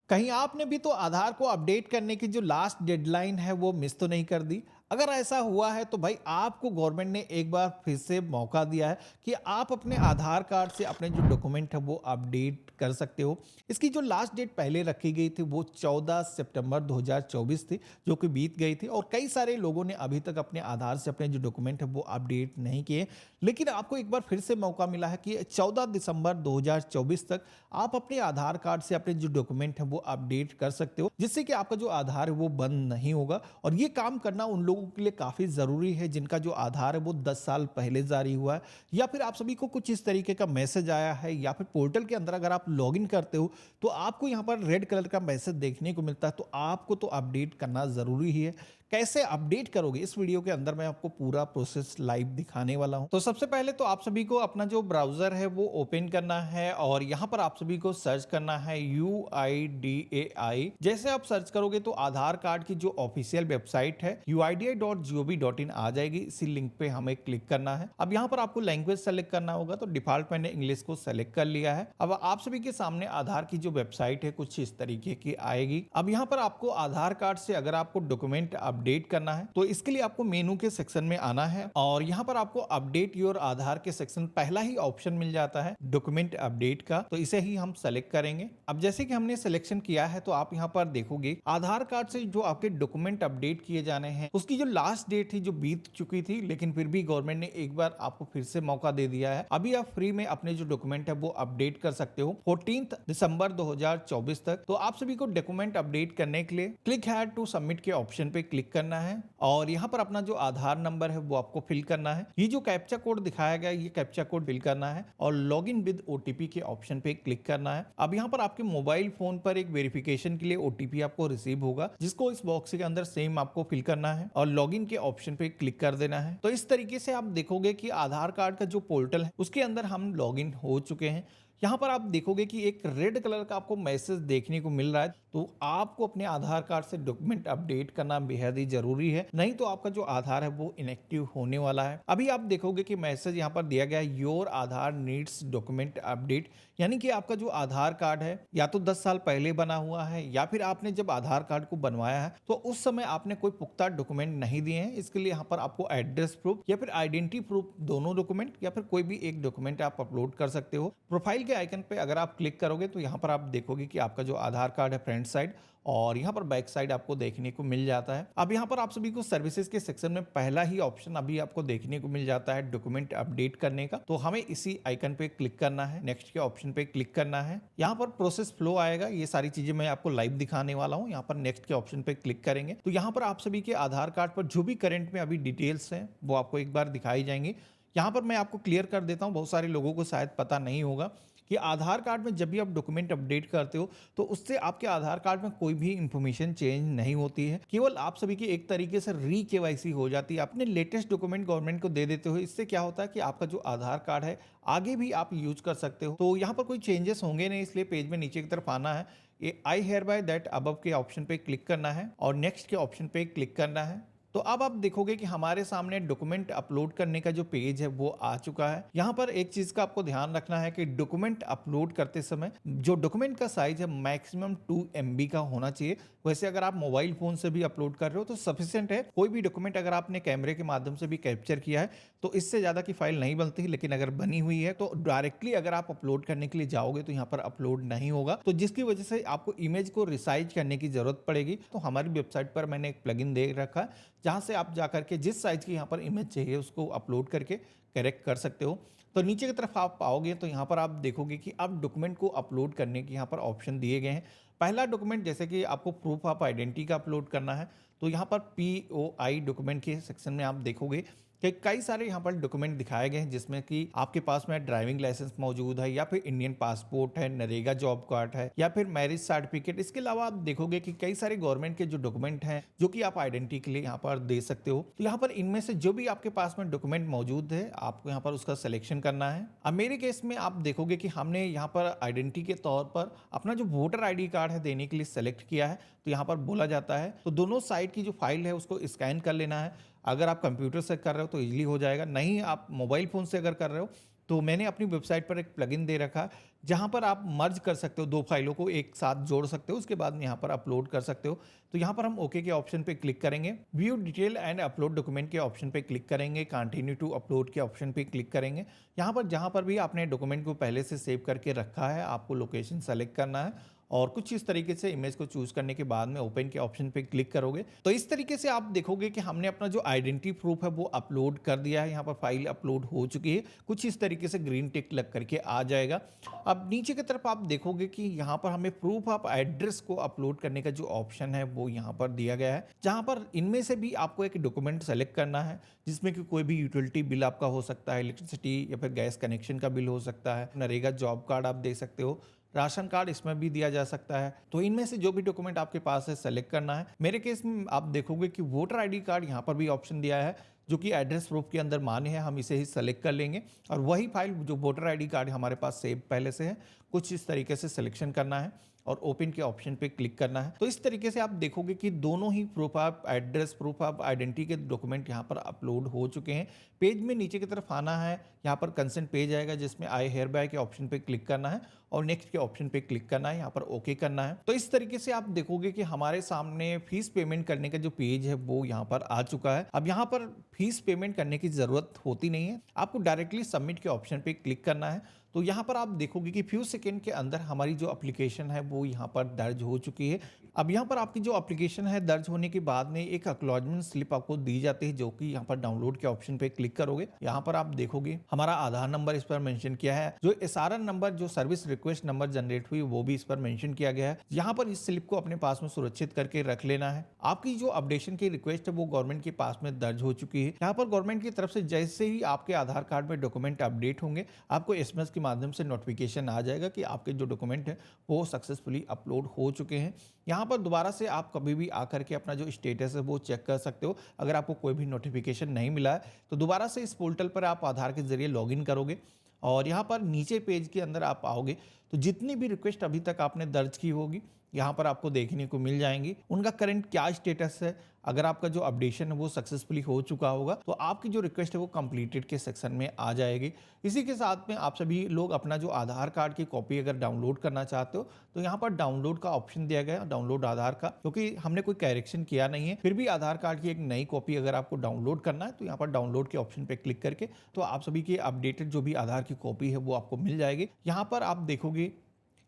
कहीं आपने भी तो आधार को अपडेट करने की जो लास्ट डेडलाइन है वो मिस तो नहीं कर दी? अगर ऐसा हुआ है तो भाई आपको गवर्नमेंट ने एक बार फिर से मौका दिया है कि आप अपने आधार कार्ड से अपने जो डॉक्यूमेंट है वो अपडेट कर सकते हो। इसकी जो लास्ट डेट पहले रखी गई थी वो 14 सितंबर 2024 थी, जो कि बीत गई थी और कई सारे लोगों ने अभी तक अपने आधार से अपने जो डॉक्यूमेंट है वो अपडेट नहीं किए। लेकिन आपको एक बार फिर से मौका मिला है कि 14 दिसंबर 2024 तक आप अपने आधार कार्ड से अपने जो डॉक्यूमेंट है वो अपडेट कर सकते हो, जिससे कि आपका जो आधार है वो बंद नहीं होगा। और ये काम करना उन लोगों के लिए काफी जरूरी है जिनका जो आधार है वो 10 साल पहले जारी हुआ है, या फिर आप सभी को कुछ इस तरीके का मैसेज आया है, या फिर पोर्टल के अंदर अगर आप लॉगिन करते हो तो आपको यहाँ पर रेड कलर का मैसेज देखने को मिलता है, तो आपको तो अपडेट करना जरूरी ही है। कैसे अपडेट करोगे इस वीडियो के अंदर मैं आपको पूरा प्रोसेस लाइव दिखाने वाला हूं। तो सबसे पहले तो आप सभी को अपना जो ब्राउजर है वो ओपन करना है और यहां पर आप सभी को सर्च करना है UIDAI। जैसे आप सर्च करोगे तो आधार कार्ड की जो ऑफिशियल वेबसाइट है uidi.gov.in आ जाएगी। इसी लिंक पे हमें क्लिक करना है। अब यहाँ पर आपको लैंग्वेज सेलेक्ट करना होगा, तो डिफॉल्ट मैंने इंग्लिश को सेलेक्ट कर लिया है। अब आप सभी के सामने आधार की जो वेबसाइट है कुछ इस तरीके की आएगी। अब यहाँ पर आपको आधार कार्ड से अगर आपको डॉक्यूमेंट अपडेट करना है तो इसके लिए आपको मेनू के सेक्शन में आना है और यहाँ पर आपको अपडेट योर आधार के सेक्शन पहला ही ऑप्शन मिल जाता है डॉक्यूमेंट अपडेट का, तो इसे ही हम सेलेक्ट करेंगे। अब जैसे कि हमने सिलेक्शन किया है तो आप यहाँ पर देखोगे आधार कार्ड से जो आपके डॉक्यूमेंट अपडेट किए जाने हैं उसकी जो लास्ट डेट थी जो बीत चुकी थी, लेकिन फिर भी गवर्नमेंट ने एक बार आपको फिर से मौका दे दिया है। अभी आप फ्री में अपने जो डॉक्यूमेंट है वो अपडेट कर सकते हो 14 दिसंबर 2024 तक। तो आप सभी को डॉक्यूमेंट अपडेट करने के लिए क्लिक हेयर टू सबमिट के ऑप्शन पे क्लिक करना है और यहाँ पर अपना जो आधार नंबर है वो आपको फिल करना है। ये जो कैप्चा कोड दिखाया गया ये कैप्चा कोड फिल करना है और लॉग इन विद ओटीपी के ऑप्शन पे क्लिक करना है। अब यहाँ पर आपके मोबाइल फोन पर एक वेरिफिकेशन के लिए ओटीपी आपको रिसीव होगा, जिसको इस बॉक्स के अंदर सेम आपको फिल करना है और लॉग इन के ऑप्शन पे क्लिक कर देना है। तो इस तरीके से आप देखोगे कि आधार कार्ड का जो पोर्टल है उसके अंदर हम लॉग इन हो चुके हैं। यहाँ पर आप देखोगे कि एक रेड कलर का आपको मैसेज देखने को मिल रहा है, तो आपको अपने आधार कार्ड से डॉक्यूमेंट अपडेट करना बेहद ही जरूरी है, नहीं तो आपका जो आधार है वो इनएक्टिव होने वाला है। अभी आप देखोगे कि मैसेज यहाँ पर दिया गया है your Aadhaar needs document update, यानी कि आपका जो आधार कार्ड है या तो 10 साल पहले बना हुआ है या फिर आपने जब आधार कार्ड को बनवाया है तो उस समय आपने कोई पुख्ता डॉक्यूमेंट नहीं दिए हैं। इसके लिए यहाँ पर आपको एड्रेस प्रूफ या फिर आइडेंटिटी प्रूफ दोनों डॉक्यूमेंट या फिर कोई भी एक डॉक्यूमेंट आप अपलोड कर सकते हो। प्रोफाइल के आइकन पे अगर आप क्लिक करोगे तो यहाँ पर आप देखोगे कि आपका जो आधार कार्ड है फ्रंट साइड और यहाँ पर बैक साइड आपको देखने को मिल जाता है। अब यहाँ पर आप सभी को सर्विसेज के सेक्शन में पहला ही ऑप्शन अभी आपको देखने को मिल जाता है डॉक्यूमेंट अपडेट करने का, तो हमें इसी आइकन पे क्लिक करना है, नेक्स्ट के ऑप्शन पे क्लिक करना है। यहाँ पर प्रोसेस फ्लो आएगा, ये सारी चीजें मैं आपको लाइव दिखाने वाला हूँ। यहाँ पर नेक्स्ट के ऑप्शन पे क्लिक करेंगे तो यहाँ पर आप सभी के आधार कार्ड पर जो भी करंट में अभी डिटेल्स हैं वो आपको एक बार दिखाई जाएंगे। यहाँ पर मैं आपको क्लियर कर देता हूँ, बहुत सारे लोगों को शायद पता नहीं होगा कि आधार कार्ड में जब भी आप डॉक्यूमेंट अपडेट करते हो तो उससे आपके आधार कार्ड में कोई भी इंफॉर्मेशन चेंज नहीं होती है, केवल आप सभी की एक तरीके से री केवाईसी हो जाती है, अपने लेटेस्ट डॉक्यूमेंट गवर्नमेंट को दे देते हो। इससे क्या होता है कि आपका जो आधार कार्ड है आगे भी आप यूज कर सकते हो। तो यहाँ पर कोई चेंजेस होंगे नहीं, इसलिए पेज में नीचे की तरफ आना है, ये आई हेयर बाय दैट अबव के ऑप्शन पे क्लिक करना है और नेक्स्ट के ऑप्शन पे क्लिक करना है। तो अब आप देखोगे कि हमारे सामने डॉक्यूमेंट अपलोड करने का जो पेज है वो आ चुका है। यहाँ पर एक चीज का आपको ध्यान रखना है कि डॉक्यूमेंट अपलोड करते समय जो डॉक्यूमेंट का साइज है मैक्सिमम 2 MB का होना चाहिए। वैसे अगर आप मोबाइल फोन से भी अपलोड कर रहे हो तो सफिशिएंट है। कोई भी डॉक्यूमेंट अगर आपने कैमरे के माध्यम से भी कैप्चर किया है तो इससे ज्यादा की फाइल नहीं बनती, लेकिन अगर बनी हुई है तो डायरेक्टली अगर आप अपलोड करने के लिए जाओगे तो यहाँ पर अपलोड नहीं होगा, तो जिसकी वजह से आपको इमेज को रिसाइज करने की जरूरत पड़ेगी। तो हमारी वेबसाइट पर मैंने एक प्लगइन दे रखा है जहां से आप जाकर के जिस साइज की यहाँ पर इमेज चाहिए उसको अपलोड करके करेक्ट कर सकते हो। तो नीचे की तरफ आप पाओगे तो यहाँ पर आप देखोगे कि अब डॉक्यूमेंट को अपलोड करने के यहाँ पर ऑप्शन दिए गए हैं। पहला डॉक्यूमेंट जैसे कि आपको प्रूफ ऑफ आइडेंटिटी का अपलोड करना है तो यहाँ पर POI डॉक्यूमेंट के सेक्शन में आप देखोगे कि कई सारे यहाँ पर डॉक्यूमेंट दिखाए गए हैं, जिसमें कि आपके पास में ड्राइविंग लाइसेंस मौजूद है या फिर इंडियन पासपोर्ट है, नरेगा जॉब कार्ड है या फिर मैरिज सर्टिफिकेट। इसके अलावा आप देखोगे कि कई सारे गवर्नमेंट के जो डॉक्यूमेंट हैं जो कि आप आइडेंटिटी के लिए यहाँ पर दे सकते हो। तो यहाँ पर इनमें से जो भी आपके पास में डॉक्यूमेंट मौजूद है आपको यहाँ पर उसका सिलेक्शन करना है। अब मेरे केस में आप देखोगे कि हमने यहाँ पर आइडेंटिटी के तौर पर अपना जो वोटर ID कार्ड है देने के लिए सेलेक्ट किया है। तो यहाँ पर बोला जाता है तो दोनों साइड की जो फाइल है उसको स्कैन कर लेना है। अगर आप कंप्यूटर से कर रहे हो तो इजीली हो जाएगा, नहीं आप मोबाइल फोन से अगर कर रहे हो तो मैंने अपनी वेबसाइट पर एक प्लगइन दे रखा है, जहाँ पर आप मर्ज कर सकते हो, 2 फाइलों को एक साथ जोड़ सकते हो, उसके बाद में यहाँ पर अपलोड कर सकते हो। तो यहाँ पर हम ओके के ऑप्शन पे क्लिक करेंगे, view detail and upload document के ऑप्शन पे क्लिक करेंगे, कंटिन्यू टू अपलोड के ऑप्शन पे क्लिक करेंगे। यहाँ पर जहाँ पर भी आपने डॉक्यूमेंट को पहले से सेव करके रखा है, आपको लोकेशन सेलेक्ट करना है और कुछ इस तरीके से इमेज को चूज करने के बाद में ओपन के ऑप्शन पे क्लिक करोगे तो इस तरीके से आप देखोगे कि हमने अपना जो आइडेंटिटी प्रूफ है वो अपलोड कर दिया है। यहाँ पर फाइल अपलोड हो चुकी है, कुछ इस तरीके से ग्रीन टिक लग करके आ जाएगा। अब नीचे की तरफ आप देखोगे कि यहाँ पर हमें प्रूफ ऑफ एड्रेस को अपलोड करने का जो ऑप्शन है वो यहाँ पर दिया गया है, जहाँ पर इनमें से भी आपको एक डॉक्यूमेंट सेलेक्ट करना है जिसमें कि कोई भी यूटिलिटी बिल आपका हो सकता है, इलेक्ट्रिसिटी या फिर गैस कनेक्शन का बिल हो सकता है, नरेगा जॉब कार्ड आप दे सकते हो, राशन कार्ड इसमें भी दिया जा सकता है। तो इनमें से जो भी डॉक्यूमेंट आपके पास है सेलेक्ट करना है। मेरे केस में आप देखोगे कि वोटर आईडी कार्ड यहाँ पर भी ऑप्शन दिया है जो कि एड्रेस प्रूफ के अंदर मान्य है, हम इसे ही सेलेक्ट कर लेंगे और वही फाइल जो वोटर आईडी कार्ड हमारे पास सेव पहले से है, कुछ इस तरीके से सिलेक्शन करना है और ओपन के ऑप्शन पे क्लिक करना है। तो इस तरीके से आप देखोगे कि दोनों ही proof of address, proof of identity के डॉक्यूमेंट यहाँ पर अपलोड हो चुके हैं। पेज में नीचे की तरफ आना है, यहाँ पर कंसेंट पेज आएगा जिसमें आई हेयर बाय के ऑप्शन पे क्लिक करना है और नेक्स्ट के ऑप्शन पे क्लिक करना है, यहाँ पर ओके करना है। तो इस तरीके से आप देखोगे कि हमारे सामने फीस पेमेंट करने का जो पेज है वो यहाँ पर आ चुका है। अब यहाँ पर फीस पेमेंट करने की जरूरत होती नहीं है, आपको डायरेक्टली सबमिट के ऑप्शन पे क्लिक करना है। तो यहाँ पर आप देखोगे कि फ्यू सेकेंड के अंदर हमारी जो एप्लीकेशन है वो यहाँ पर दर्ज हो चुकी है। अब यहाँ पर आपकी जो एप्लीकेशन है दर्ज होने के बाद में एक एक्नॉलेजमेंट स्लिप आपको दी जाती है जो कि यहाँ पर डाउनलोड के ऑप्शन पे क्लिक करोगे। यहाँ पर आप देखोगे हमारा आधार नंबर इस पर मेंशन किया है, जो एसआरएन नंबर, जो सर्विस रिक्वेस्ट नंबर जनरेट हुई वो भी इस पर मेंशन किया गया है। यहाँ पर इस स्लिप को अपने पास में सुरक्षित करके रख लेना है। आपकी जो अपडेशन की रिक्वेस्ट है वो गवर्नमेंट के पास में दर्ज हो चुकी है। यहाँ पर गवर्नमेंट की तरफ से जैसे ही आपके आधार कार्ड में डॉक्यूमेंट अपडेट होंगे, आपको एसएमएस के माध्यम से नोटिफिकेशन आ जाएगा कि आपके जो डॉक्यूमेंट है वो सक्सेसफुली अपलोड हो चुके हैं। यहाँ पर दोबारा से आप कभी भी आकर के अपना जो स्टेटस है वो चेक कर सकते हो। अगर आपको कोई भी नोटिफिकेशन नहीं मिला है तो दोबारा से इस पोर्टल पर आप आधार के जरिए लॉगिन करोगे और यहाँ पर नीचे पेज के अंदर आप आओगे तो जितनी भी रिक्वेस्ट अभी तक आपने दर्ज की होगी यहाँ पर आपको देखने को मिल जाएंगी, उनका करंट क्या स्टेटस है। अगर आपका जो अपडेशन है वो सक्सेसफुली हो चुका होगा तो आपकी जो रिक्वेस्ट है वो कंप्लीटेड के सेक्शन में आ जाएगी। इसी के साथ में आप सभी लोग अपना जो आधार कार्ड की कॉपी अगर डाउनलोड करना चाहते हो तो यहाँ पर डाउनलोड का ऑप्शन दिया गया है, डाउनलोड आधार का, क्योंकि हमने कोई करेक्शन किया नहीं है, फिर भी आधार कार्ड की एक नई कॉपी अगर आपको डाउनलोड करना है तो यहाँ पर डाउनलोड के ऑप्शन पे क्लिक करके तो आप सभी की अपडेटेड जो भी आधार की कॉपी है वो आपको मिल जाएगी। यहाँ पर आप देखोगे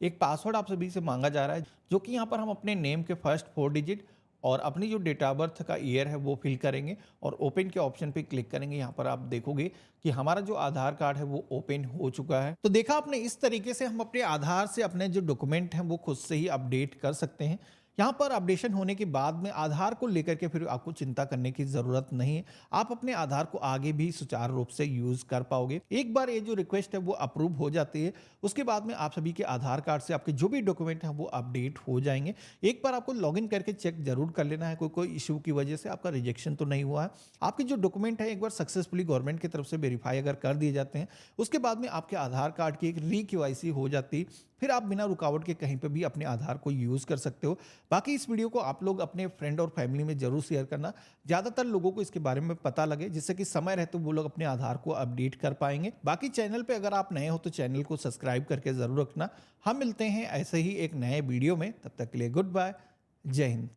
एक पासवर्ड आप सभी से मांगा जा रहा है जो कि यहाँ पर हम अपने नेम के फर्स्ट 4 डिजिट और अपनी जो डेट ऑफ बर्थ का ईयर है वो फिल करेंगे और ओपन के ऑप्शन पे क्लिक करेंगे। यहाँ पर आप देखोगे कि हमारा जो आधार कार्ड है वो ओपन हो चुका है। तो देखा आपने, इस तरीके से हम अपने आधार से अपने जो डॉक्यूमेंट हैं वो खुद से ही अपडेट कर सकते हैं। यहाँ पर अपडेशन होने के बाद में आधार को लेकर के फिर आपको चिंता करने की ज़रूरत नहीं है, आप अपने आधार को आगे भी सुचारू रूप से यूज़ कर पाओगे। एक बार ये जो रिक्वेस्ट है वो अप्रूव हो जाती है उसके बाद में आप सभी के आधार कार्ड से आपके जो भी डॉक्यूमेंट हैं वो अपडेट हो जाएंगे। एक बार आपको लॉगिन करके चेक जरूर कर लेना है कोई इशू की वजह से आपका रिजेक्शन तो नहीं हुआ है। आपके जो डॉक्यूमेंट है एक बार सक्सेसफुली गवर्नमेंट की तरफ से वेरीफाई अगर कर दिए जाते हैं उसके बाद में आपके आधार कार्ड की एक री-केवाईसी हो जाती है, फिर आप बिना रुकावट के कहीं पर भी अपने आधार को यूज़ कर सकते हो। बाकी इस वीडियो को आप लोग अपने फ्रेंड और फैमिली में जरूर शेयर करना, ज़्यादातर लोगों को इसके बारे में पता लगे जिससे कि समय रहते वो लोग अपने आधार को अपडेट कर पाएंगे। बाकी चैनल पे अगर आप नए हो तो चैनल को सब्सक्राइब करके ज़रूर रखना। हम मिलते हैं ऐसे ही एक नए वीडियो में, तब तक के लिए गुड बाय, जय हिंद।